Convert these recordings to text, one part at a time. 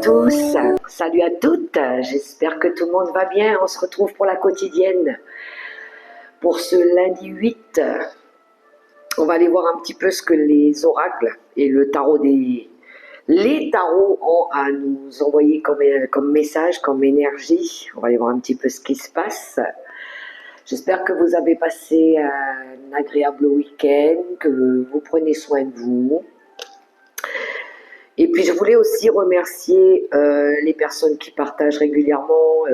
tous, salut à toutes, j'espère que tout le monde va bien. On se retrouve pour la quotidienne pour ce lundi 8. On va aller voir un petit peu ce que les oracles et le tarot les tarots ont à nous envoyer comme message, comme énergie. On va aller voir un petit peu ce qui se passe. J'espère que vous avez passé un agréable week-end, que vous prenez soin de vous. Et puis je voulais aussi remercier les personnes qui partagent régulièrement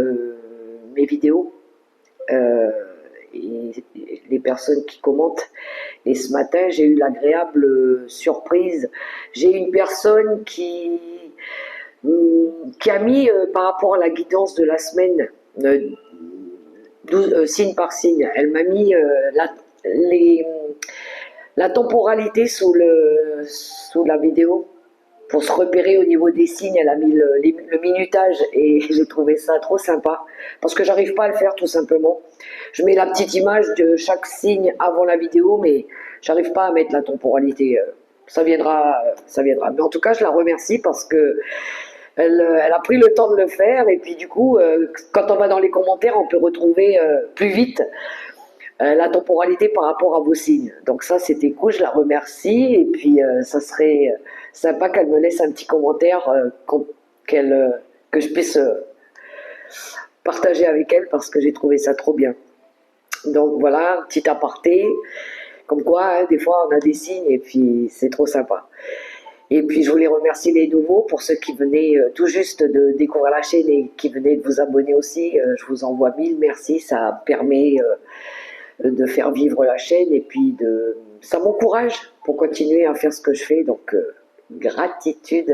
mes vidéos et les personnes qui commentent. Et ce matin, j'ai eu l'agréable surprise. J'ai une personne qui a mis par rapport à la guidance de la semaine, signe par signe, elle m'a mis la temporalité sous la vidéo. Pour se repérer au niveau des signes, elle a mis le minutage et j'ai trouvé ça trop sympa parce que j'arrive pas à le faire tout simplement. Je mets la petite image de chaque signe avant la vidéo, mais j'arrive pas à mettre la temporalité. Ça viendra, ça viendra. Mais en tout cas, je la remercie parce que elle a pris le temps de le faire et puis du coup, quand on va dans les commentaires, on peut retrouver plus vite la temporalité par rapport à vos signes. Donc ça, c'était cool, je la remercie. Et puis, ça serait sympa qu'elle me laisse un petit commentaire que je puisse partager avec elle parce que j'ai trouvé ça trop bien. Donc voilà, petit aparté. Comme quoi, hein, des fois, on a des signes et puis c'est trop sympa. Et puis, je voulais remercier les nouveaux pour ceux qui venaient tout juste de découvrir la chaîne et qui venaient de vous abonner aussi. Je vous envoie 1000 merci, ça permet de faire vivre la chaîne et puis ça m'encourage pour continuer à faire ce que je fais. Donc, gratitude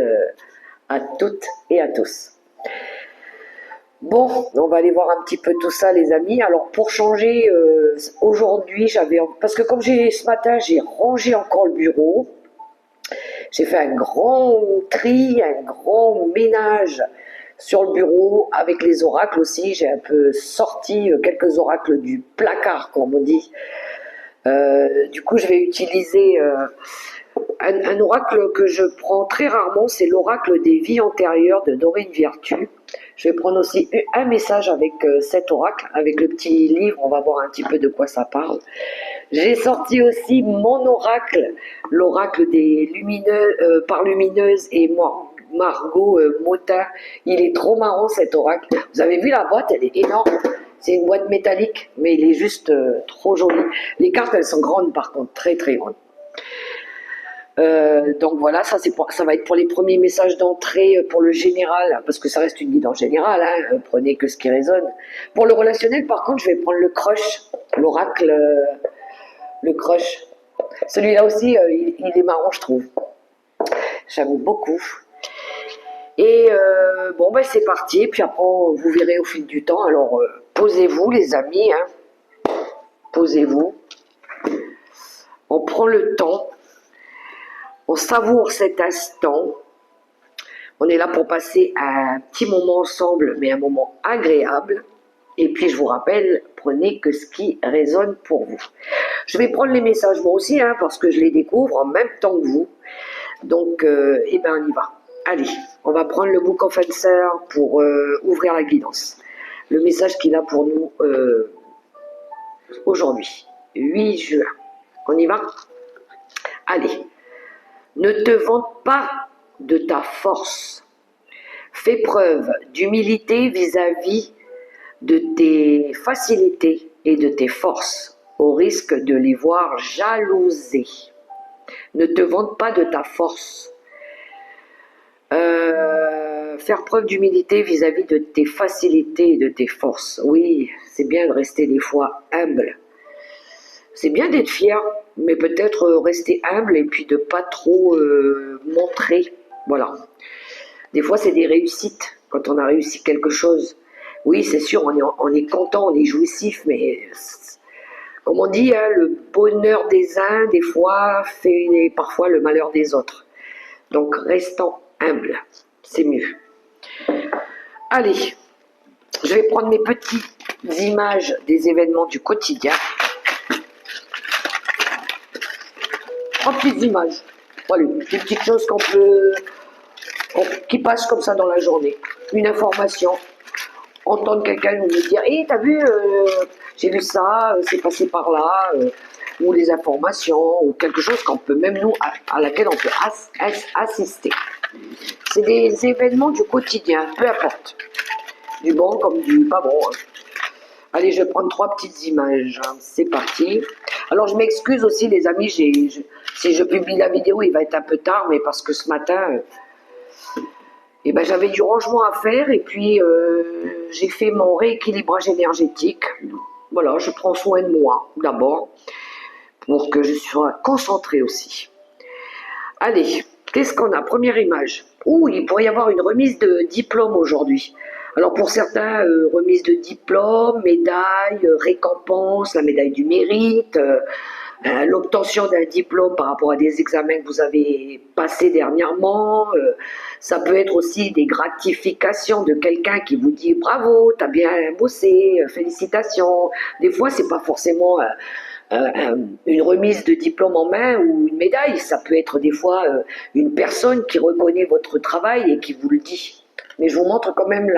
à toutes et à tous. Bon, on va aller voir un petit peu tout ça, les amis. Alors, pour changer, aujourd'hui, parce que comme ce matin, j'ai rangé encore le bureau. J'ai fait un grand tri, un grand ménage sur le bureau avec les oracles aussi. J'ai un peu sorti quelques oracles du placard, comme on dit. Du coup, je vais utiliser un oracle que je prends très rarement, c'est l'oracle des vies antérieures de Dorine Virtue. Je vais prendre aussi un message avec cet oracle, avec le petit livre, on va voir un petit peu de quoi ça parle. J'ai sorti aussi mon oracle, l'oracle des par lumineuse et moi, Margot Motin. Il est trop marrant cet oracle. Vous avez vu la boîte, elle est énorme. C'est une boîte métallique, mais il est juste trop joli. Les cartes, elles sont grandes par contre, très très grandes. Donc voilà, ça va être pour les premiers messages d'entrée pour le général, parce que ça reste une guidance générale, hein, prenez que ce qui résonne. Pour le relationnel, par contre, je vais prendre le crush, l'oracle, le crush. Celui-là aussi, il est marrant, je trouve. J'aime beaucoup. Et bon, ben c'est parti, puis après, vous verrez au fil du temps. Alors, posez-vous, les amis, hein. Posez-vous. On prend le temps. On savoure cet instant. On est là pour passer un petit moment ensemble, mais un moment agréable. Et puis, je vous rappelle, prenez que ce qui résonne pour vous. Je vais prendre les messages moi aussi, hein, parce que je les découvre en même temps que vous. Donc, eh ben, on y va. Allez, on va prendre le Book of Answer pour ouvrir la guidance. Le message qu'il a pour nous aujourd'hui, 8 juin. On y va? Allez. Ne te vante pas de ta force. Fais preuve d'humilité vis-à-vis de tes facilités et de tes forces, au risque de les voir jalousées. Ne te vante pas de ta force. Faire preuve d'humilité vis-à-vis de tes facilités et de tes forces. Oui, c'est bien de rester des fois humble. C'est bien d'être fier, mais peut-être rester humble et puis de pas trop montrer. Voilà. Des fois, c'est des réussites, quand on a réussi quelque chose. Oui, c'est sûr, on est content, on est jouissif, mais comme on dit, hein, le bonheur des uns, des fois, fait parfois le malheur des autres. Donc, restons humbles, c'est mieux. Allez, je vais prendre mes petites images des événements du quotidien. 3 petites images. Voilà, des petites choses qu'on peut qui passe comme ça dans la journée. Une information, entendre quelqu'un nous dire «Hé, t'as vu, j'ai vu ça, c'est passé par là ou des informations, ou quelque chose qu'on peut même nous, à laquelle on peut assister. C'est des événements du quotidien, peu importe. Du bon comme du pas bon. Hein. Allez, je vais prendre 3 petites images. Hein. C'est parti. Alors, je m'excuse aussi, les amis, si je publie la vidéo, il va être un peu tard, mais parce que ce matin, eh ben, j'avais du rangement à faire et puis j'ai fait mon rééquilibrage énergétique. Voilà, je prends soin de moi d'abord pour que je sois concentrée aussi. Allez, qu'est-ce qu'on a? Première image. Ouh, il pourrait y avoir une remise de diplôme aujourd'hui. Alors pour certains, remise de diplôme, médaille, récompense, la médaille du mérite, l'obtention d'un diplôme par rapport à des examens que vous avez passés dernièrement. Ça peut être aussi des gratifications de quelqu'un qui vous dit bravo, t'as bien bossé, félicitations. Des fois, c'est pas forcément une remise de diplôme en main ou une médaille. Ça peut être des fois une personne qui reconnaît votre travail et qui vous le dit. Mais je vous montre quand même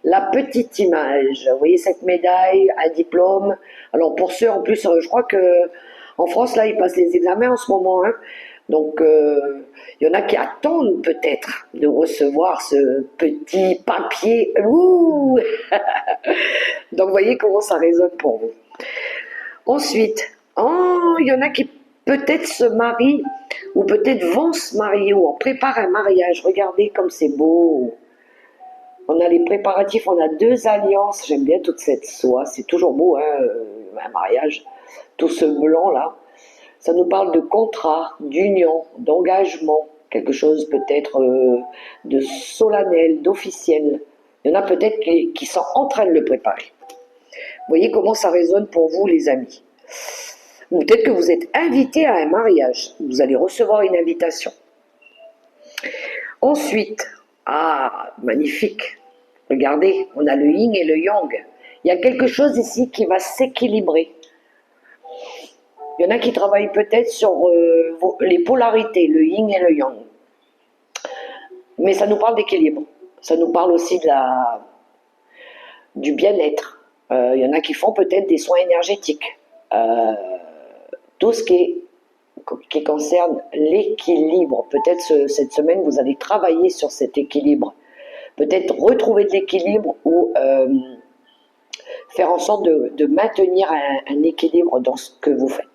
la petite image. Vous voyez cette médaille, un diplôme. Alors pour ceux, en plus, je crois que en France, là, ils passent les examens en ce moment. Hein. Donc, il y en a qui attendent peut-être de recevoir ce petit papier. Ouh Donc, vous voyez comment ça résonne pour vous. Ensuite, il y en a qui peut-être se marient ou peut-être vont se marier ou on prépare un mariage. Regardez comme c'est beau. On a les préparatifs, on a 2 alliances. J'aime bien toute cette soie. C'est toujours beau, hein, un mariage. Tout ce blanc là. Ça nous parle de contrat, d'union, d'engagement. Quelque chose peut-être de solennel, d'officiel. Il y en a peut-être qui sont en train de le préparer. Vous voyez comment ça résonne pour vous, les amis. Ou peut-être que vous êtes invité à un mariage. Vous allez recevoir une invitation. Ensuite, magnifique. Regardez, on a le yin et le yang. Il y a quelque chose ici qui va s'équilibrer. Il y en a qui travaillent peut-être sur les polarités, le yin et le yang. Mais ça nous parle d'équilibre. Ça nous parle aussi du bien-être. Il y en a qui font peut-être des soins énergétiques. Tout ce qui concerne l'équilibre. Peut-être cette semaine, vous allez travailler sur cet équilibre. Peut-être retrouver de l'équilibre ou faire en sorte de maintenir un équilibre dans ce que vous faites.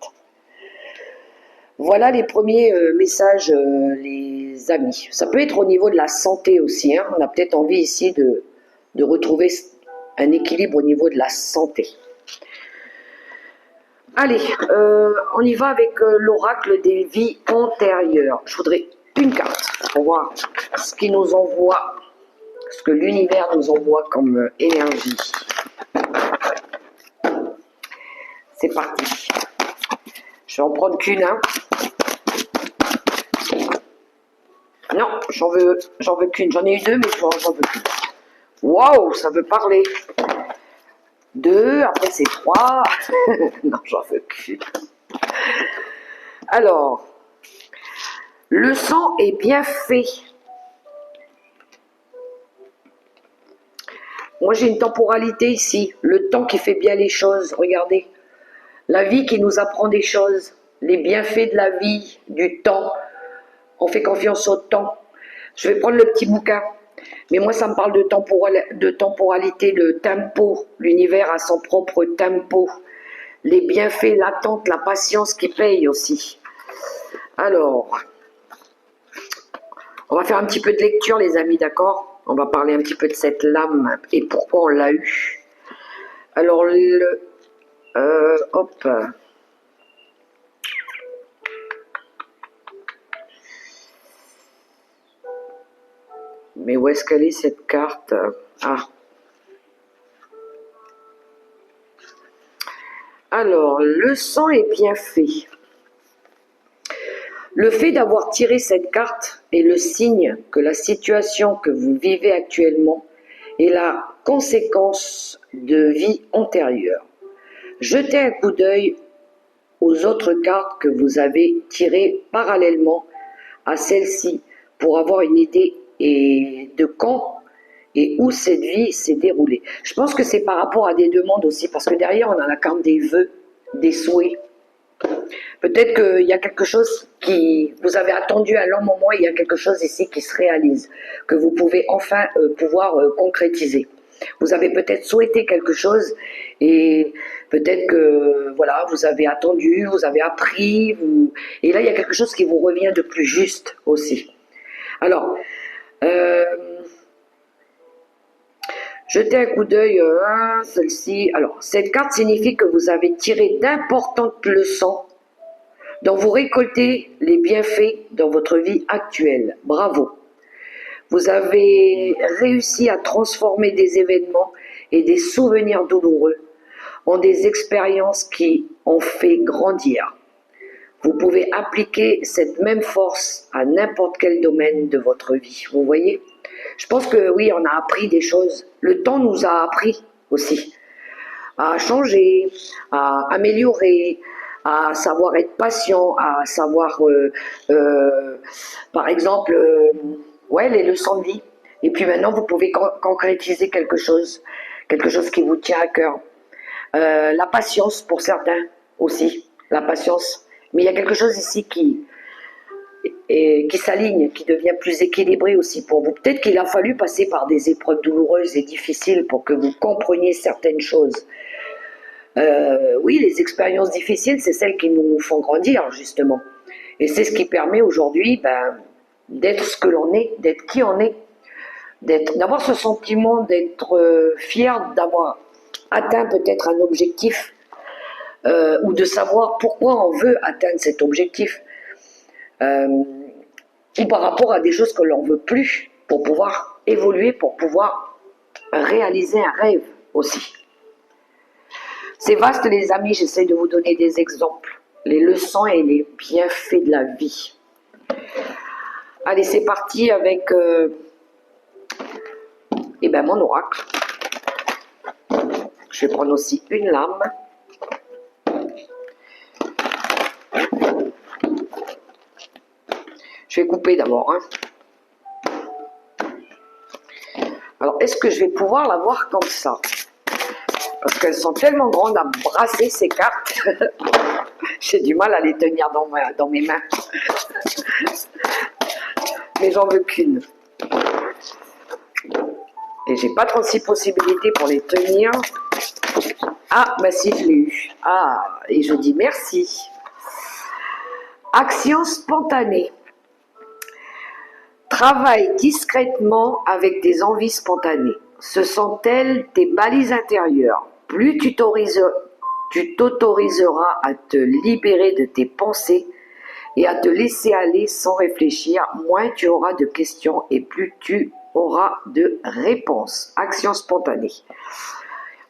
Voilà les premiers messages, les amis. Ça peut être au niveau de la santé aussi. Hein. On a peut-être envie ici de retrouver un équilibre au niveau de la santé. Allez, on y va avec l'oracle des vies antérieures. Je voudrais une carte pour voir ce qu'il nous envoie, ce que l'univers nous envoie comme énergie. C'est parti. Je vais en prendre qu'une. Hein. Non, j'en veux qu'une. J'en ai eu 2, mais j'en veux qu'une. Waouh, ça veut parler. 2, après c'est 3. Non, j'en veux qu'une. Alors, le sang est bien fait. Moi, j'ai une temporalité ici. Le temps qui fait bien les choses. Regardez. La vie qui nous apprend des choses. Les bienfaits de la vie, du temps. On fait confiance au temps. Je vais prendre le petit bouquin. Mais moi, ça me parle de temporalité, le tempo. L'univers a son propre tempo. Les bienfaits, l'attente, la patience qui paye aussi. Alors, on va faire un petit peu de lecture, les amis, d'accord? On va parler un petit peu de cette lame et pourquoi on l'a eu. Alors, hop. Mais où est-ce qu'elle est cette carte? Alors, le sang est bien fait. Le fait d'avoir tiré cette carte est le signe que la situation que vous vivez actuellement est la conséquence de vie antérieure. Jetez un coup d'œil aux autres cartes que vous avez tirées parallèlement à celle-ci pour avoir une idée et de quand et où cette vie s'est déroulée. Je pense que c'est par rapport à des demandes aussi, parce que derrière, on a la carte des vœux, des souhaits. Peut-être qu'il y a quelque chose qui vous avez attendu à un long moment, il y a quelque chose ici qui se réalise, que vous pouvez enfin pouvoir concrétiser. Vous avez peut-être souhaité quelque chose et peut-être que voilà, vous avez attendu, vous avez appris, et là il y a quelque chose qui vous revient de plus juste aussi. Alors, euh, jetez un coup d'œil à celle-ci. Alors, cette carte signifie que vous avez tiré d'importantes leçons dont vous récoltez les bienfaits dans votre vie actuelle. Bravo. Vous avez réussi à transformer des événements et des souvenirs douloureux en des expériences qui ont fait grandir. Vous pouvez appliquer cette même force à n'importe quel domaine de votre vie. Vous voyez? Je pense que oui, on a appris des choses. Le temps nous a appris aussi à changer, à améliorer, à savoir être patient, à savoir, par exemple, ouais, les leçons de vie. Et puis maintenant, vous pouvez concrétiser quelque chose qui vous tient à cœur. La patience pour certains aussi, la patience. Mais il y a quelque chose ici qui s'aligne, qui devient plus équilibré aussi pour vous. Peut-être qu'il a fallu passer par des épreuves douloureuses et difficiles pour que vous compreniez certaines choses. Oui, les expériences difficiles, c'est celles qui nous font grandir, justement. Et c'est ce qui permet aujourd'hui d'être ce que l'on est, d'être qui on est, d'avoir ce sentiment d'être fier d'avoir atteint peut-être un objectif ou de savoir pourquoi on veut atteindre cet objectif. Ou par rapport à des choses que l'on ne veut plus pour pouvoir évoluer, pour pouvoir réaliser un rêve aussi. C'est vaste les amis, j'essaie de vous donner des exemples, les leçons et les bienfaits de la vie. Allez, c'est parti avec mon oracle. Je vais prendre aussi une lame. Je vais couper d'abord. Alors, est-ce que je vais pouvoir la voir comme ça? Parce qu'elles sont tellement grandes à brasser ces cartes. J'ai du mal à les tenir dans mes mains. Mais j'en veux qu'une. Et j'ai pas 36 possibilités pour les tenir. Ah, bah si, je l'ai eu. Ah, et je dis merci. Action spontanée. Travaille discrètement avec des envies spontanées. Ce sont elles tes balises intérieures. Plus tu t'autoriseras à te libérer de tes pensées et à te laisser aller sans réfléchir, moins tu auras de questions et plus tu auras de réponses. Action spontanée.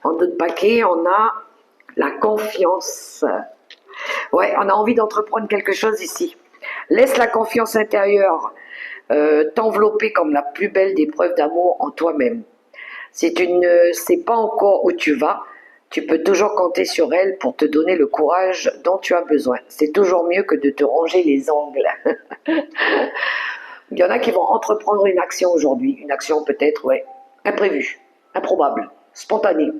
En d'autres paquets, on a la confiance. Ouais, on a envie d'entreprendre quelque chose ici. Laisse la confiance intérieure t'envelopper comme la plus belle des preuves d'amour en toi-même. Si tu ne sais pas encore où tu vas, tu peux toujours compter sur elle pour te donner le courage dont tu as besoin. C'est toujours mieux que de te ronger les ongles. Il y en a qui vont entreprendre une action aujourd'hui. Une action peut-être, ouais, imprévue, improbable, spontanée.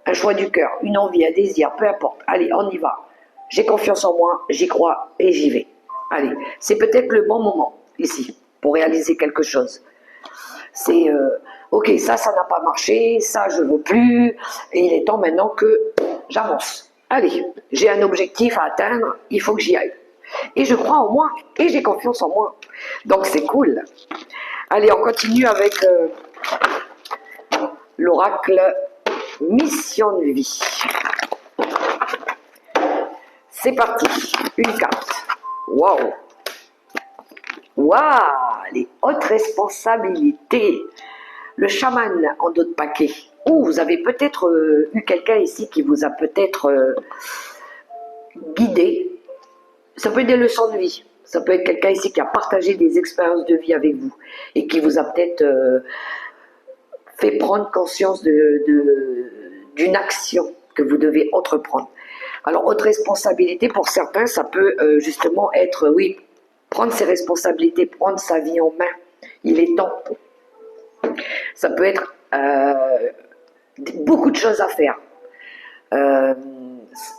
Un choix du cœur, une envie, un désir, peu importe. Allez, on y va. J'ai confiance en moi, j'y crois et j'y vais. Allez, c'est peut-être le bon moment ici pour réaliser quelque chose. C'est ok, ça n'a pas marché, ça je veux plus, et il est temps maintenant que j'avance. Allez, j'ai un objectif à atteindre, il faut que j'y aille. Et je crois en moi, et j'ai confiance en moi. Donc c'est cool. Allez, on continue avec l'oracle Mission de vie. C'est parti, une carte. Waouh! Waouh, les hautes responsabilités. Le chaman en d'autres paquets. Ou vous avez peut-être eu quelqu'un ici qui vous a peut-être guidé. Ça peut être des leçons de vie. Ça peut être quelqu'un ici qui a partagé des expériences de vie avec vous et qui vous a peut-être fait prendre conscience d'une action que vous devez entreprendre. Alors, haute responsabilité, pour certains, ça peut justement être, oui, prendre ses responsabilités, prendre sa vie en main. Il est temps. Ça peut être beaucoup de choses à faire.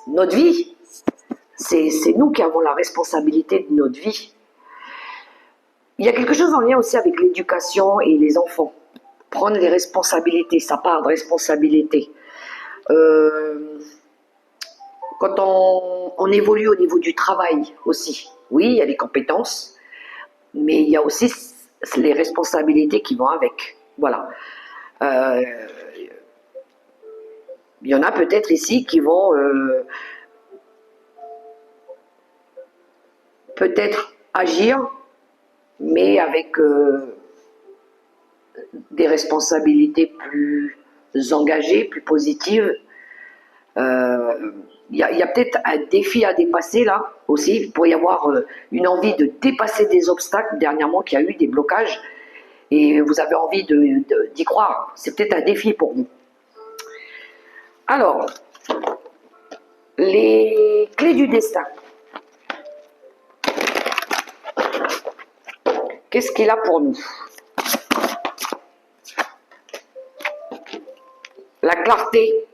Notre vie, c'est nous qui avons la responsabilité de notre vie. Il y a quelque chose en lien aussi avec l'éducation et les enfants. Prendre les responsabilités, sa part de responsabilité. Quand on évolue au niveau du travail aussi, oui, il y a des compétences, mais il y a aussi les responsabilités qui vont avec. Voilà. Il y en a peut-être ici qui vont peut-être agir, mais avec des responsabilités plus engagées, plus positives. Il y a peut-être un défi à dépasser là aussi. Il pourrait y avoir une envie de dépasser des obstacles dernièrement, qu'il y a eu des blocages et vous avez envie d'y croire. C'est peut-être un défi pour vous. Alors, les clés du destin. Qu'est-ce qu'il a pour nous? La clarté.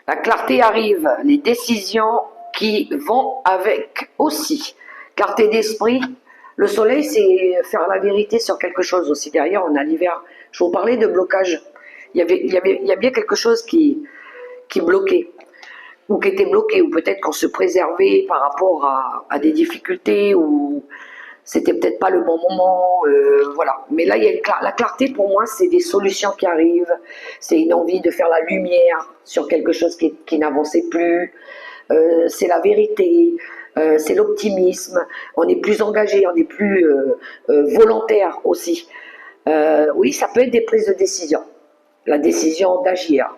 La clarté arrive, les décisions qui vont avec aussi. Clarté d'esprit. Le soleil, c'est faire la vérité sur quelque chose aussi. Derrière, on a l'hiver. Je vous parlais de blocage. Il y a bien quelque chose qui bloquait, ou qui était bloqué, ou peut-être qu'on se préservait par rapport à des difficultés, ou c'était peut-être pas le bon moment, voilà. Mais là, il y a la clarté pour moi, c'est des solutions qui arrivent, c'est une envie de faire la lumière sur quelque chose qui n'avançait plus, c'est la vérité, c'est l'optimisme, on est plus engagé, on est plus volontaire aussi. Oui, ça peut être des prises de décision, la décision d'agir,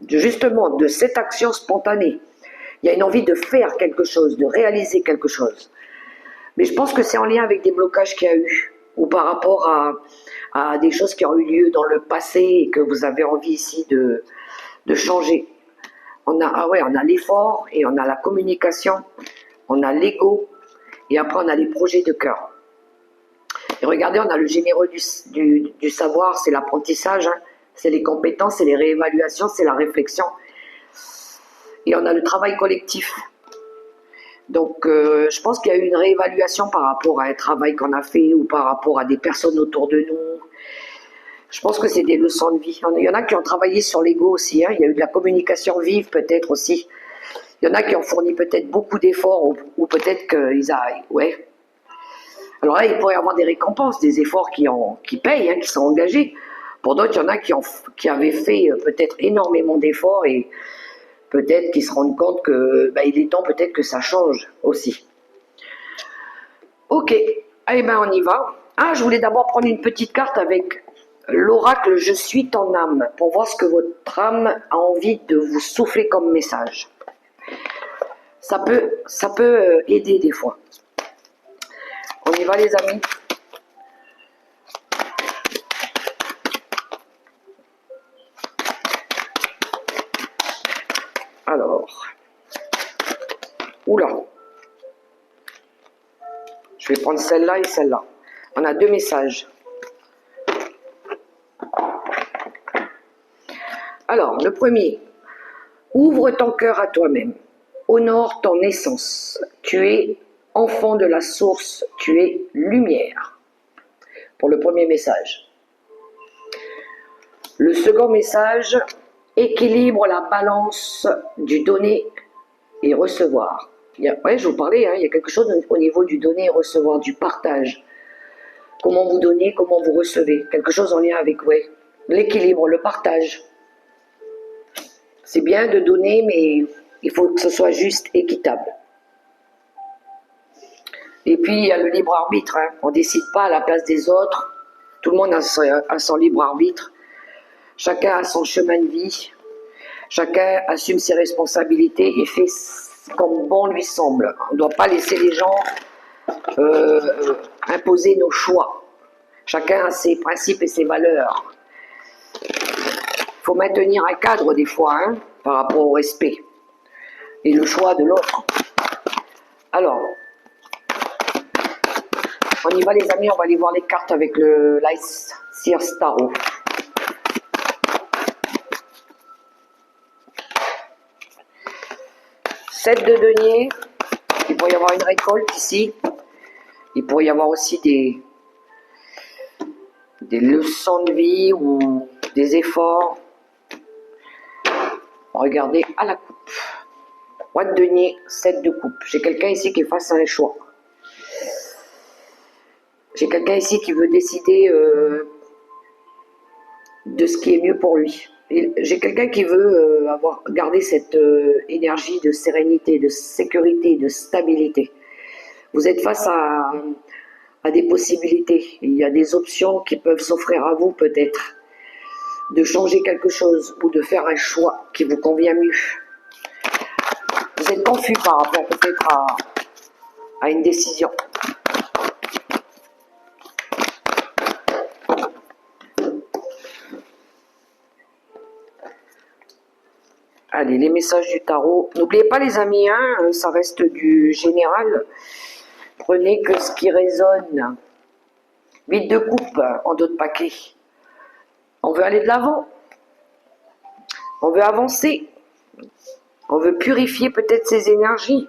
justement de cette action spontanée. Il y a une envie de faire quelque chose, de réaliser quelque chose. Mais je pense que c'est en lien avec des blocages qu'il y a eu, ou par rapport à des choses qui ont eu lieu dans le passé et que vous avez envie ici de changer. On a l'effort et on a la communication, on a l'ego et après on a les projets de cœur. Et regardez, on a le généreux du savoir, c'est l'apprentissage, hein, c'est les compétences, c'est les réévaluations, c'est la réflexion. Et on a le travail collectif. Donc, je pense qu'il y a eu une réévaluation par rapport à un travail qu'on a fait ou par rapport à des personnes autour de nous. Je pense que c'est des leçons de vie. Il y en a qui ont travaillé sur l'ego aussi. Hein. Il y a eu de la communication vive peut-être aussi. Il y en a qui ont fourni peut-être beaucoup d'efforts ou peut-être qu'ils arrivent. Ouais. Alors là, il pourrait y avoir des récompenses, des efforts qui payent, hein, qui sont engagés. Pour d'autres, il y en a qui avaient fait peut-être énormément d'efforts et peut-être qu'ils se rendent compte que il est temps peut-être que ça change aussi. Ok, eh ben on y va. Ah, je voulais d'abord prendre une petite carte avec l'oracle Je suis ton âme pour voir ce que votre âme a envie de vous souffler comme message. Ça peut aider des fois. On y va les amis. Alors, oula, je vais prendre celle-là et celle-là. On a deux messages. Alors, le premier, ouvre ton cœur à toi-même, honore ton essence. Tu es enfant de la source, tu es lumière. Pour le premier message. Le second message, équilibre la balance du donner et recevoir. Ouais, je vous parlais, hein, il y a quelque chose au niveau du donner et recevoir, du partage. Comment vous donnez, comment vous recevez. Quelque chose en lien avec l'équilibre, le partage. C'est bien de donner, mais il faut que ce soit juste, équitable. Et puis, il y a le libre arbitre. Hein. On ne décide pas à la place des autres. Tout le monde a son libre arbitre. Chacun a son chemin de vie. Chacun assume ses responsabilités et fait comme bon lui semble. On ne doit pas laisser les gens imposer nos choix. Chacun a ses principes et ses valeurs. Il faut maintenir un cadre des fois, hein, par rapport au respect et le choix de l'autre. Alors, On y va les amis, on va aller voir les cartes avec le l'Ice Sears Tarot. Sept de denier, il pourrait y avoir une récolte ici. Il pourrait y avoir aussi des leçons de vie ou des efforts. Regardez à la coupe. 3 de denier, 7 de coupe. J'ai quelqu'un ici qui est face à un choix. J'ai quelqu'un ici qui veut décider de ce qui est mieux pour lui. J'ai quelqu'un qui veut garder cette énergie de sérénité, de sécurité, de stabilité. Vous êtes face à des possibilités. Il y a des options qui peuvent s'offrir à vous peut-être. De changer quelque chose ou de faire un choix qui vous convient mieux. Vous êtes confus par rapport peut-être à une décision. Allez, les messages du tarot. N'oubliez pas les amis, hein, ça reste du général. Prenez que ce qui résonne. 8 de coupe en dos de paquet. On veut aller de l'avant. On veut avancer. On veut purifier peut-être ses énergies.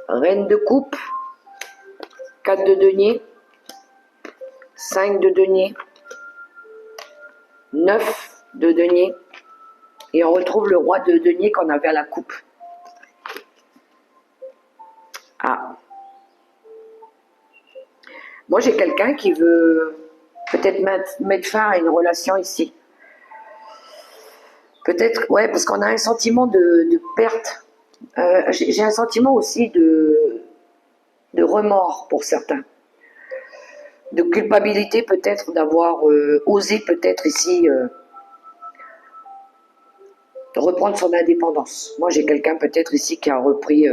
Reine de coupe. 4 de denier. 5 de denier. 9 de denier. Et on retrouve le roi de denier qu'on avait à la coupe. Ah. Moi, j'ai quelqu'un qui veut peut-être mettre fin à une relation ici. Peut-être, ouais, parce qu'on a un sentiment de perte. J'ai un sentiment aussi de remords pour certains. De culpabilité peut-être d'avoir osé peut-être ici reprendre son indépendance. Moi, j'ai quelqu'un peut-être ici qui a repris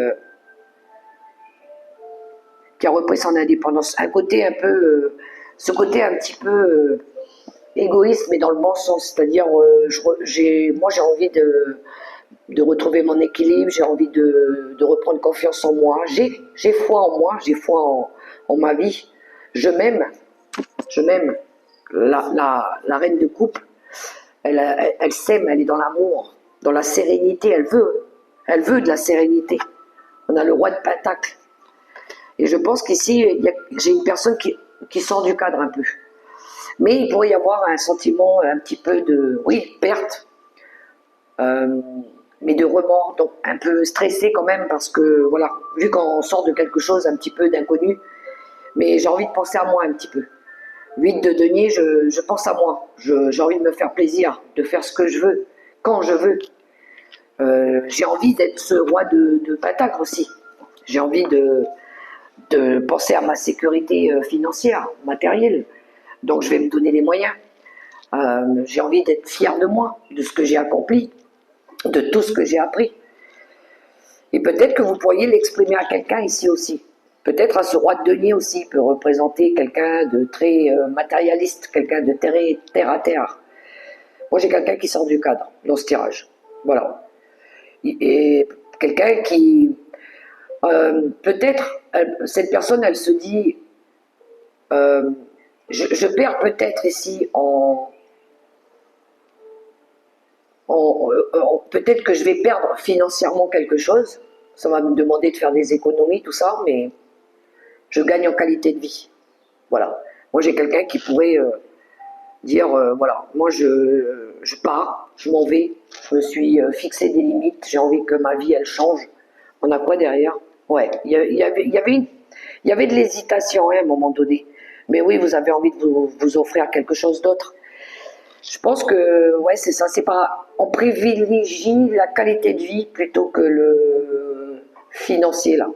son indépendance. Un côté un peu, ce côté un petit peu égoïste, mais dans le bon sens. C'est-à-dire, moi, j'ai envie de retrouver mon équilibre, j'ai envie de reprendre confiance en moi. J'ai foi en moi, j'ai foi en ma vie. Je m'aime. La reine de coupe, elle s'aime, elle est dans l'amour, dans la sérénité, elle veut de la sérénité. On a le roi de Pentacle. Et je pense qu'ici, j'ai une personne qui sort du cadre un peu. Mais il pourrait y avoir un sentiment un petit peu de perte, mais de remords, donc un peu stressé quand même, parce que voilà, vu qu'on sort de quelque chose un petit peu d'inconnu, mais j'ai envie de penser à moi un petit peu. 8 de denier, je pense à moi. J'ai envie de me faire plaisir, de faire ce que je veux, quand je veux. J'ai envie d'être ce roi de Pentacle aussi. J'ai envie de penser à ma sécurité financière, matérielle. Donc je vais me donner les moyens. J'ai envie d'être fier de moi, de ce que j'ai accompli, de tout ce que j'ai appris. Et peut-être que vous pourriez l'exprimer à quelqu'un ici aussi. Peut-être à ce roi de denier aussi, peut représenter quelqu'un de très matérialiste, quelqu'un de terre à terre. Moi, j'ai quelqu'un qui sort du cadre dans ce tirage. Voilà. Et quelqu'un qui, peut-être, cette personne, elle se dit, je perds peut-être ici peut-être que je vais perdre financièrement quelque chose. Ça va me demander de faire des économies, tout ça, mais je gagne en qualité de vie. Voilà. Moi, j'ai quelqu'un qui pourrait dire, voilà, moi, je pars, je m'en vais, je me suis fixé des limites, j'ai envie que ma vie, elle change. On a quoi derrière? Ouais, il y avait de l'hésitation hein, à un moment donné. Mais oui, vous avez envie de vous offrir quelque chose d'autre. Je pense que, ouais, c'est ça, c'est pas, on privilégie la qualité de vie plutôt que le financier, là.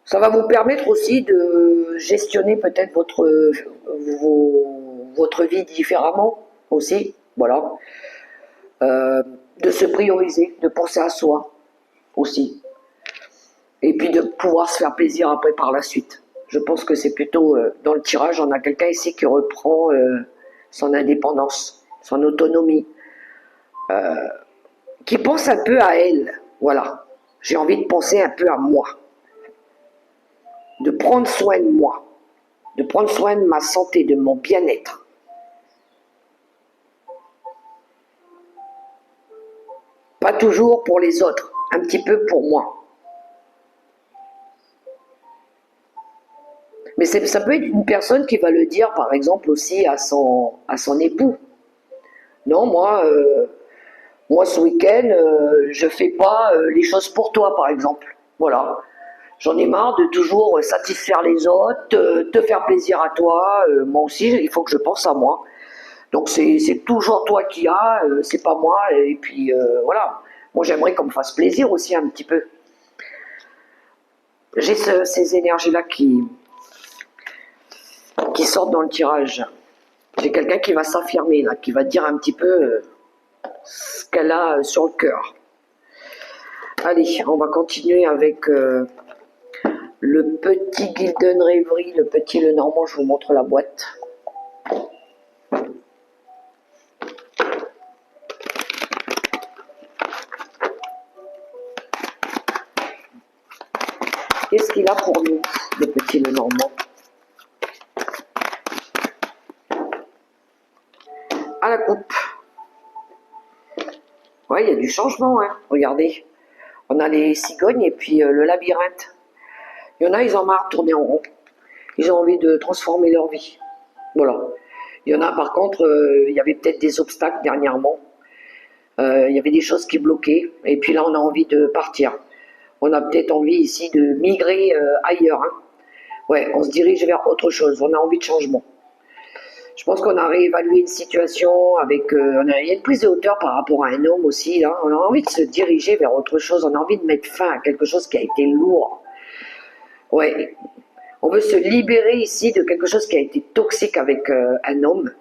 Ça va vous permettre aussi de gestionner peut-être votre vie différemment aussi, voilà. De se prioriser, de penser à soi aussi. Et puis de pouvoir se faire plaisir après par la suite. Je pense que c'est plutôt, dans le tirage, on a quelqu'un ici qui reprend son indépendance, son autonomie, qui pense un peu à elle, voilà. J'ai envie de penser un peu à moi. de prendre soin de moi, de prendre soin de ma santé, de mon bien-être. Pas toujours pour les autres, un petit peu pour moi. Mais ça peut être une personne qui va le dire, par exemple, aussi à son époux. Non, moi ce week-end, je fais pas les choses pour toi, par exemple. Voilà. J'en ai marre de toujours satisfaire les autres, te faire plaisir à toi. Moi aussi, il faut que je pense à moi. Donc c'est toujours toi qui as, c'est pas moi. Et puis voilà. Moi j'aimerais qu'on me fasse plaisir aussi un petit peu. J'ai ces énergies-là qui sortent dans le tirage. J'ai quelqu'un qui va s'affirmer, là, qui va dire un petit peu ce qu'elle a sur le cœur. Allez, on va continuer avec le petit Gilden Rêverie, le petit Lenormand. Je vous montre la boîte. Qu'est-ce qu'il a pour nous, le petit Lenormand? À la coupe. Ouais, il y a du changement, hein. Regardez. On a les cigognes et puis le labyrinthe. Il y en a, ils en ont marre de tourner en rond. Ils ont envie de transformer leur vie. Voilà. Il y en a, par contre, il y avait peut-être des obstacles dernièrement. Il y avait des choses qui bloquaient. Et puis là, on a envie de partir. On a peut-être envie ici de migrer ailleurs. Hein. Ouais, on se dirige vers autre chose. On a envie de changement. Je pense qu'on a réévalué une situation avec... il y a une prise de hauteur par rapport à un homme aussi. Là. On a envie de se diriger vers autre chose. On a envie de mettre fin à quelque chose qui a été lourd. Ouais. On veut se libérer ici de quelque chose qui a été toxique avec un homme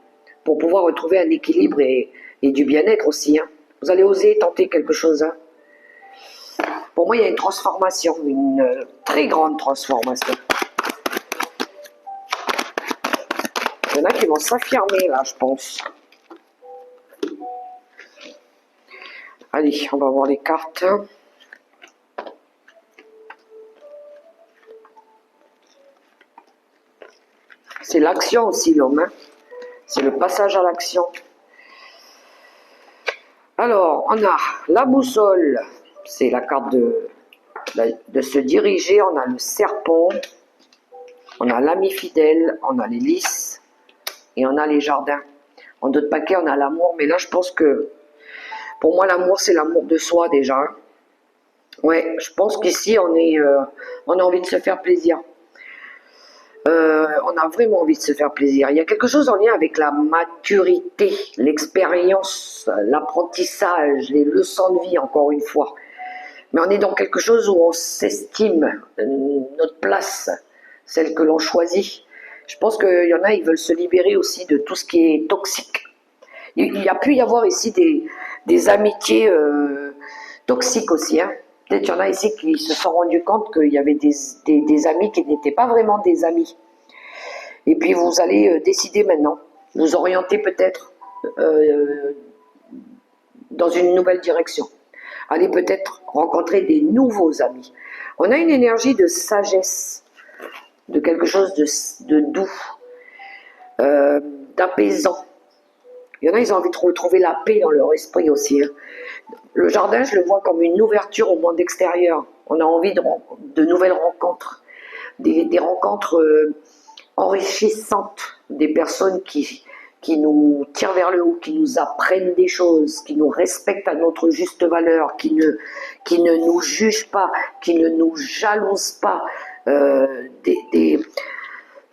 pour pouvoir retrouver un équilibre et du bien-être aussi. Hein. Vous allez oser tenter quelque chose. Hein. Pour moi, il y a une transformation, une très grande transformation. Il y en a qui vont s'affirmer là, je pense. Allez, on va voir les cartes. C'est l'action aussi, l'homme. Hein. C'est le passage à l'action. Alors, on a la boussole. C'est la carte de se diriger. On a le serpent. On a l'ami fidèle. On a les lys. Et on a les jardins. En d'autres paquets, on a l'amour. Mais là, je pense que, pour moi, l'amour, c'est l'amour de soi déjà. Ouais, je pense qu'ici, on a envie de se faire plaisir. On a vraiment envie de se faire plaisir. Il y a quelque chose en lien avec la maturité, l'expérience, l'apprentissage, les leçons de vie, encore une fois. Mais on est dans quelque chose où on s'estime, notre place, celle que l'on choisit. Je pense qu'il y en a, ils veulent se libérer aussi de tout ce qui est toxique. Il y a pu y avoir ici des amitiés toxiques aussi. Hein. Peut-être qu'il y en a ici qui se sont rendus compte qu'il y avait des amis qui n'étaient pas vraiment des amis. Et puis vous allez décider maintenant, vous orienter peut-être dans une nouvelle direction. Allez peut-être rencontrer des nouveaux amis. On a une énergie de sagesse, de quelque chose de doux, d'apaisant. Il y en a, ils ont envie de retrouver la paix dans leur esprit aussi. Hein. Le jardin, je le vois comme une ouverture au monde extérieur. On a envie de nouvelles rencontres, des rencontres enrichissantes, des personnes qui nous tirent vers le haut, qui nous apprennent des choses, qui nous respectent à notre juste valeur, qui ne nous jugent pas, qui ne nous jalousent pas.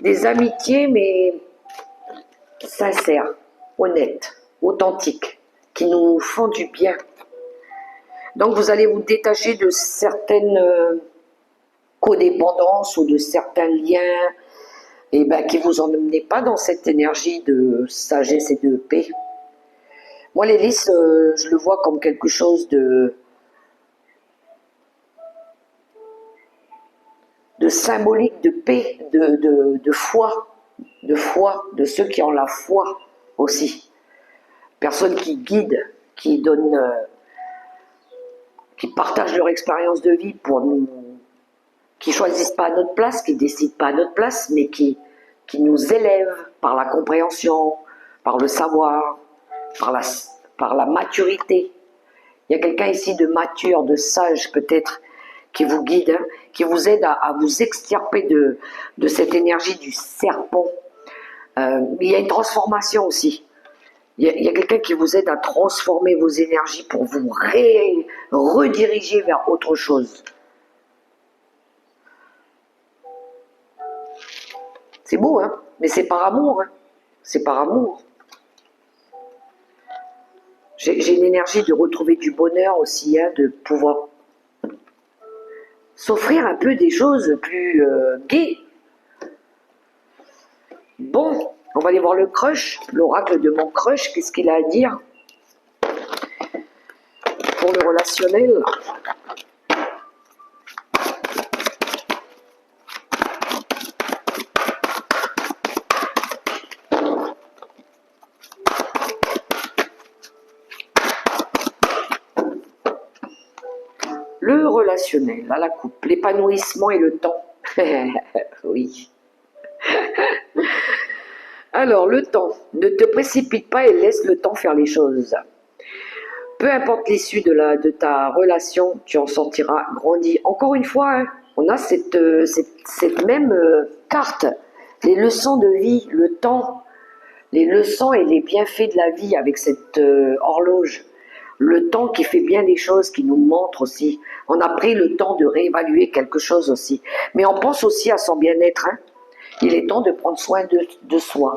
Des amitiés, mais sincères, honnêtes, authentiques, qui nous font du bien. Donc vous allez vous détacher de certaines codépendances ou de certains liens et qui vous emmenez pas dans cette énergie de sagesse et de paix. Moi, les lys, je le vois comme quelque chose de symbolique, de paix, de foi, de ceux qui ont la foi aussi. Personnes qui guident, qui donnent, qui partagent leur expérience de vie pour nous, qui choisissent pas à notre place, qui décident pas à notre place, mais qui nous élèvent par la compréhension, par le savoir, par la maturité. Il y a quelqu'un ici de mature, de sage peut-être, qui vous guide, hein, qui vous aide à vous extirper de cette énergie du serpent. Il y a une transformation aussi. Il y a quelqu'un qui vous aide à transformer vos énergies pour vous rediriger vers autre chose. C'est beau, hein, mais c'est par amour. Hein. C'est par amour. J'ai une énergie de retrouver du bonheur aussi, hein, de pouvoir s'offrir un peu des choses plus gaies. Bon, on va aller voir le crush, l'oracle de mon crush, qu'est-ce qu'il a à dire pour le relationnel. Le relationnel, à la coupe, l'épanouissement et le temps. Oui. Alors, le temps. Ne te précipite pas et laisse le temps faire les choses. Peu importe l'issue de ta relation, tu en sortiras grandi. Encore une fois, hein, on a cette même carte. Les leçons de vie, le temps, les leçons et les bienfaits de la vie avec cette horloge. Le temps qui fait bien les choses, qui nous montre aussi. On a pris le temps de réévaluer quelque chose aussi. Mais on pense aussi à son bien-être. Hein. Il est temps de prendre soin de soi,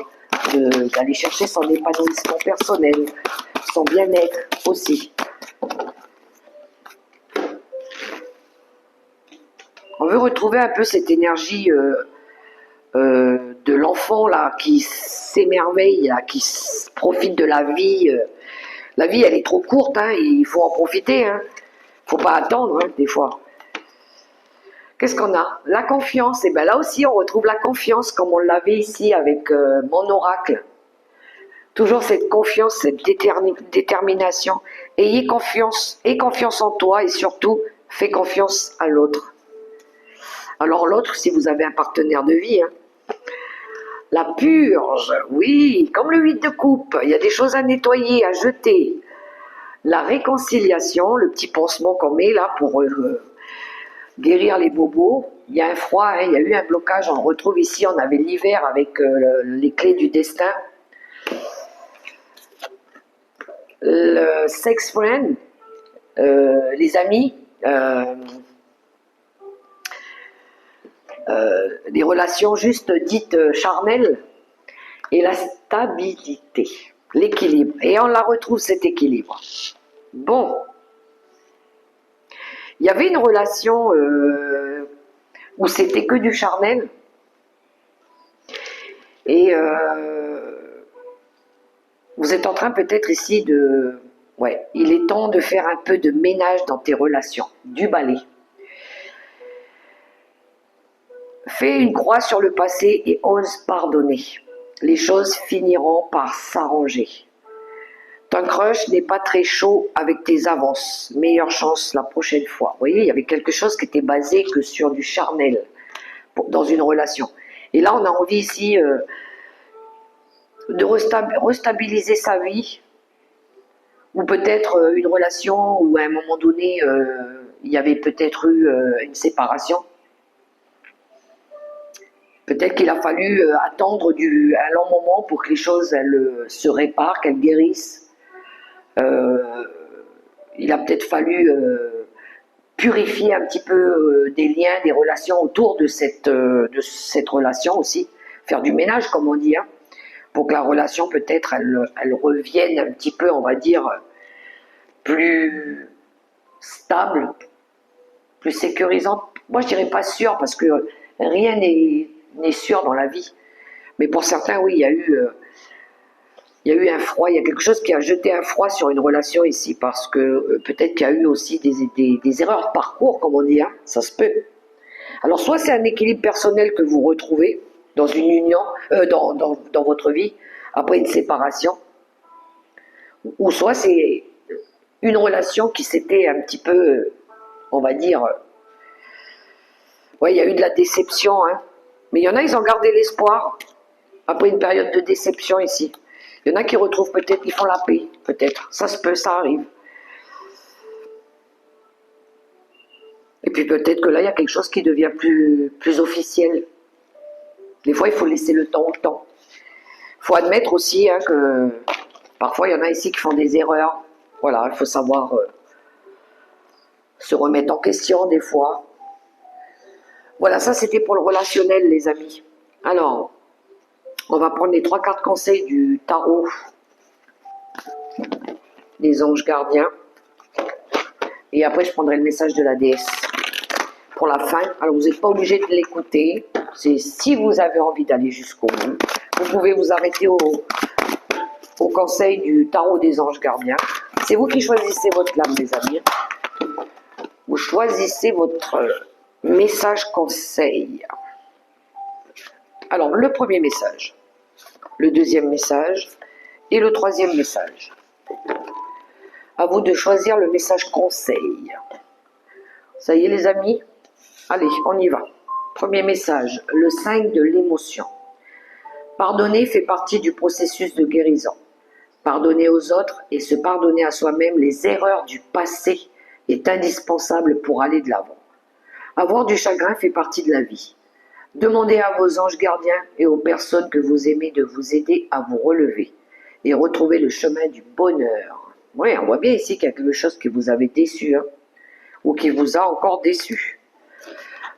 d'aller chercher son épanouissement personnel, son bien-être aussi. On veut retrouver un peu cette énergie de l'enfant là qui s'émerveille, qui profite de la vie. La vie, elle est trop courte, hein, il faut en profiter. Hein. Faut pas attendre, hein, des fois. Qu'est-ce qu'on a? La confiance. Et bien là aussi, on retrouve la confiance comme on l'avait ici avec mon oracle. Toujours cette confiance, cette détermination. Ayez confiance, aie confiance en toi et surtout, fais confiance à l'autre. Alors l'autre, si vous avez un partenaire de vie, hein. La purge, oui, comme le 8 de coupe, il y a des choses à nettoyer, à jeter. La réconciliation, le petit pansement qu'on met là pour guérir les bobos. Il y a un froid, hein, il y a eu un blocage, on le retrouve ici, on avait l'hiver avec les clés du destin. Le sex friend, les amis, des relations juste dites charnelles, et la stabilité, l'équilibre. Et on la retrouve, cet équilibre. Bon. Il y avait une relation où c'était que du charnel. Et vous êtes en train peut-être ici de... Ouais, il est temps de faire un peu de ménage dans tes relations, du balai. Fais une croix sur le passé et ose pardonner. Les choses finiront par s'arranger. Ton crush n'est pas très chaud avec tes avances. Meilleure chance la prochaine fois. Vous voyez, il y avait quelque chose qui était basé que sur du charnel dans une relation. Et là, on a envie ici de restabiliser sa vie, ou peut-être une relation où à un moment donné, il y avait peut-être eu une séparation. Peut-être qu'il a fallu attendre un long moment pour que les choses se réparent, qu'elles guérissent. Il a peut-être fallu purifier un petit peu des liens, des relations autour de cette relation aussi. Faire du ménage, comme on dit, hein, pour que la relation, peut-être, elle revienne un petit peu, on va dire, plus stable, plus sécurisante. Moi, je dirais pas sûr, parce que rien n'est sûr dans la vie. Mais pour certains, oui, il y a eu un froid, il y a quelque chose qui a jeté un froid sur une relation ici, parce que peut-être qu'il y a eu aussi des erreurs de parcours, comme on dit, hein, ça se peut. Alors, soit c'est un équilibre personnel que vous retrouvez dans une union, dans votre vie, après une séparation, ou soit c'est une relation qui s'était un petit peu, on va dire, Ouais, il y a eu de la déception, hein. Mais il y en a, ils ont gardé l'espoir après une période de déception ici. Il y en a qui retrouvent peut-être, ils font la paix, peut-être. Ça se peut, ça arrive. Et puis peut-être que là, il y a quelque chose qui devient plus officiel. Des fois, il faut laisser le temps au temps. Il faut admettre aussi hein, que parfois, il y en a ici qui font des erreurs. Voilà, il faut savoir se remettre en question des fois. Voilà, ça c'était pour le relationnel, les amis. Alors, on va prendre les 3 cartes conseils du tarot des anges gardiens. Et après, je prendrai le message de la déesse pour la fin. Alors, vous n'êtes pas obligé de l'écouter. C'est si vous avez envie d'aller jusqu'au bout. Vous pouvez vous arrêter au conseil du tarot des anges gardiens. C'est vous qui choisissez votre lame, les amis. Vous choisissez votre message conseil. Alors, le premier message, le deuxième message et le troisième message. À vous de choisir le message conseil. Ça y est, les amis? Allez, on y va. Premier message, le 5 de l'émotion. Pardonner fait partie du processus de guérison. Pardonner aux autres et se pardonner à soi-même les erreurs du passé est indispensable pour aller de l'avant. Avoir du chagrin fait partie de la vie. Demandez à vos anges gardiens et aux personnes que vous aimez de vous aider à vous relever et retrouver le chemin du bonheur. Oui, on voit bien ici qu'il y a quelque chose qui vous avait déçu hein, ou qui vous a encore déçu.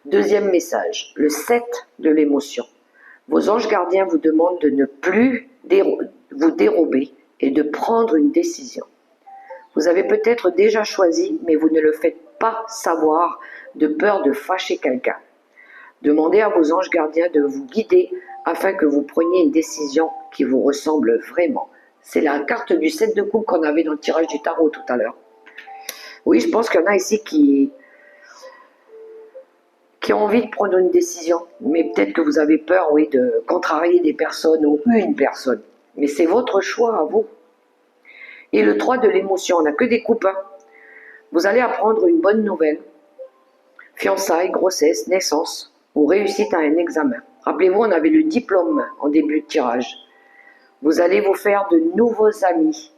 Deuxième message, le 7 de l'émotion. Vos anges gardiens vous demandent de ne plus vous dérober et de prendre une décision. Vous avez peut-être déjà choisi, mais vous ne le faites pas savoir de peur de fâcher quelqu'un. Demandez à vos anges gardiens de vous guider afin que vous preniez une décision qui vous ressemble vraiment. C'est la carte du 7 de coupe qu'on avait dans le tirage du tarot tout à l'heure. Oui, je pense qu'il y en a ici qui ont envie de prendre une décision. Mais peut-être que vous avez peur, oui, de contrarier des personnes ou une personne. Mais c'est votre choix à vous. Et le 3 de l'émotion, on n'a que des coupes. Hein. Vous allez apprendre une bonne nouvelle. Fiançailles, grossesse, naissance ou réussite à un examen. Rappelez-vous, on avait le diplôme en début de tirage. Vous allez vous faire de nouveaux amis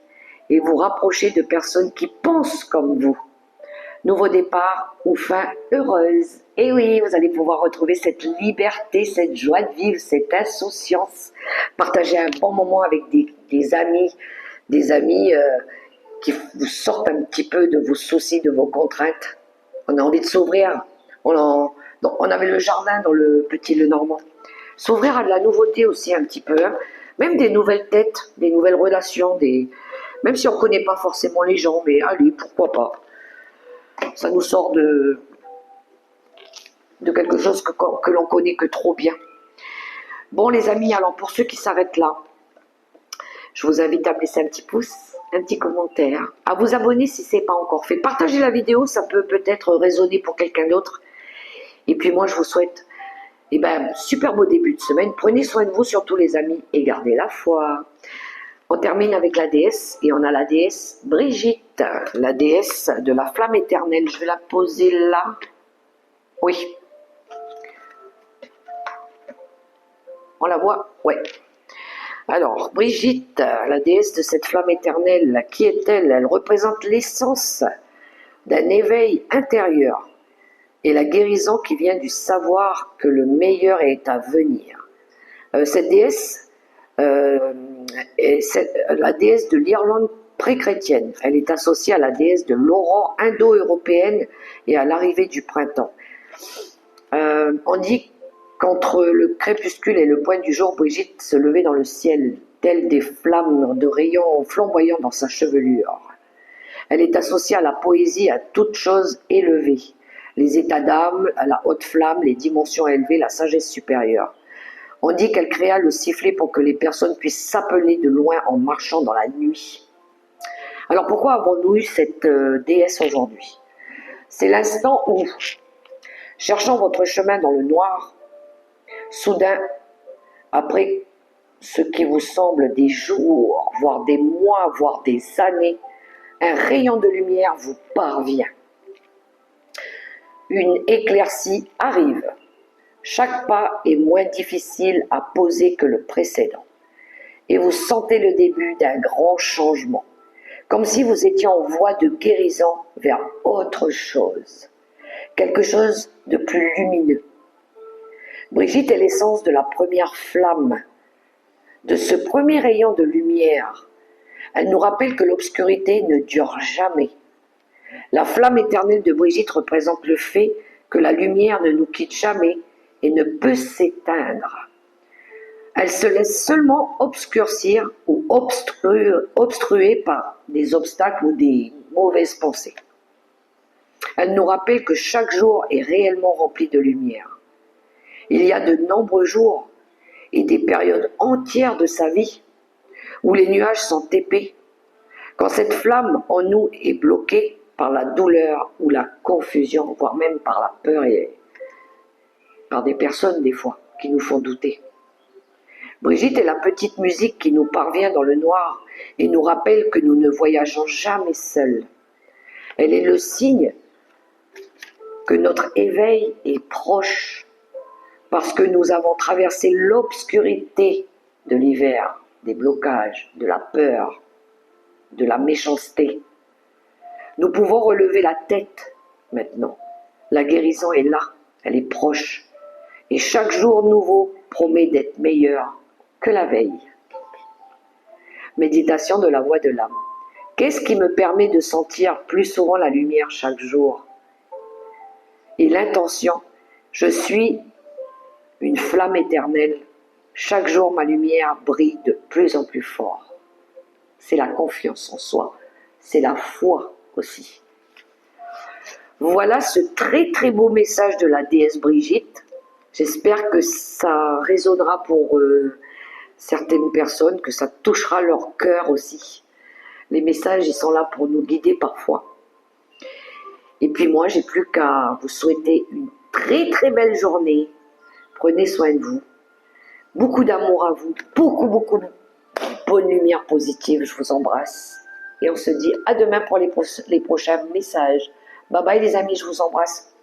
et vous rapprocher de personnes qui pensent comme vous. Nouveau départ ou fin heureuse. Et oui, vous allez pouvoir retrouver cette liberté, cette joie de vivre, cette insouciance. Partager un bon moment avec des amis qui vous sortent un petit peu de vos soucis, de vos contraintes. On a envie de s'ouvrir. On avait le jardin dans le Petit Lenormand. S'ouvrir à de la nouveauté aussi un petit peu. Hein. Même des nouvelles têtes, des nouvelles relations, même si on ne connaît pas forcément les gens, mais allez, pourquoi pas. Ça nous sort de quelque chose que l'on connaît que trop bien. Bon les amis, alors pour ceux qui s'arrêtent là, je vous invite à me laisser un petit pouce, un petit commentaire, à vous abonner si ce n'est pas encore fait. Partagez la vidéo, ça peut peut-être résonner pour quelqu'un d'autre. Et puis moi je vous souhaite super beau début de semaine. Prenez soin de vous surtout les amis et gardez la foi. On termine avec la déesse et on a la déesse Brigitte, la déesse de la flamme éternelle. Je vais la poser là. Oui. On la voit? Ouais. Alors, Brigitte, la déesse de cette flamme éternelle, qui est-elle? Elle représente l'essence d'un éveil intérieur et la guérison qui vient du savoir que le meilleur est à venir. Cette déesse est la déesse de l'Irlande pré-chrétienne. Elle est associée à la déesse de l'aurore indo-européenne et à l'arrivée du printemps. On dit qu'entre le crépuscule et le point du jour, Brigitte se levait dans le ciel, telles des flammes de rayons flamboyants dans sa chevelure. Elle est associée à la poésie, à toute chose élevée. Les états d'âme, à la haute flamme, les dimensions élevées, la sagesse supérieure. On dit qu'elle créa le sifflet pour que les personnes puissent s'appeler de loin en marchant dans la nuit. Alors pourquoi avons-nous eu cette déesse aujourd'hui? C'est l'instant où, cherchant votre chemin dans le noir, soudain, après ce qui vous semble des jours, voire des mois, voire des années, un rayon de lumière vous parvient. une éclaircie arrive. Chaque pas est moins difficile à poser que le précédent. Et vous sentez le début d'un grand changement, comme si vous étiez en voie de guérison vers autre chose, quelque chose de plus lumineux. Brigitte est l'essence de la première flamme, de ce premier rayon de lumière. Elle nous rappelle que l'obscurité ne dure jamais. La flamme éternelle de Brigitte représente le fait que la lumière ne nous quitte jamais et ne peut s'éteindre. Elle se laisse seulement obscurcir ou obstruer par des obstacles ou des mauvaises pensées. Elle nous rappelle que chaque jour est réellement rempli de lumière. Il y a de nombreux jours et des périodes entières de sa vie où les nuages sont épais, quand cette flamme en nous est bloquée par la douleur ou la confusion, voire même par la peur et par des personnes des fois qui nous font douter. Brigitte est la petite musique qui nous parvient dans le noir et nous rappelle que nous ne voyageons jamais seuls. Elle est le signe que notre éveil est proche parce que nous avons traversé l'obscurité de l'hiver, des blocages, de la peur, de la méchanceté. Nous pouvons relever la tête maintenant. La guérison est là, elle est proche. Et chaque jour nouveau promet d'être meilleur que la veille. Méditation de la voix de l'âme. Qu'est-ce qui me permet de sentir plus souvent la lumière chaque jour? Et l'intention, je suis une flamme éternelle. Chaque jour, ma lumière brille de plus en plus fort. C'est la confiance en soi, c'est la foi aussi. Voilà ce très très beau message de la déesse Brigitte. J'espère que ça résonnera pour certaines personnes, que ça touchera leur cœur aussi. Les messages, ils sont là pour nous guider parfois. Et puis moi, j'ai plus qu'à vous souhaiter une très très belle journée. Prenez soin de vous. Beaucoup d'amour à vous. Beaucoup de bonne lumière positive. Je vous embrasse. Et on se dit à demain pour les prochains messages. Bye bye les amis, je vous embrasse.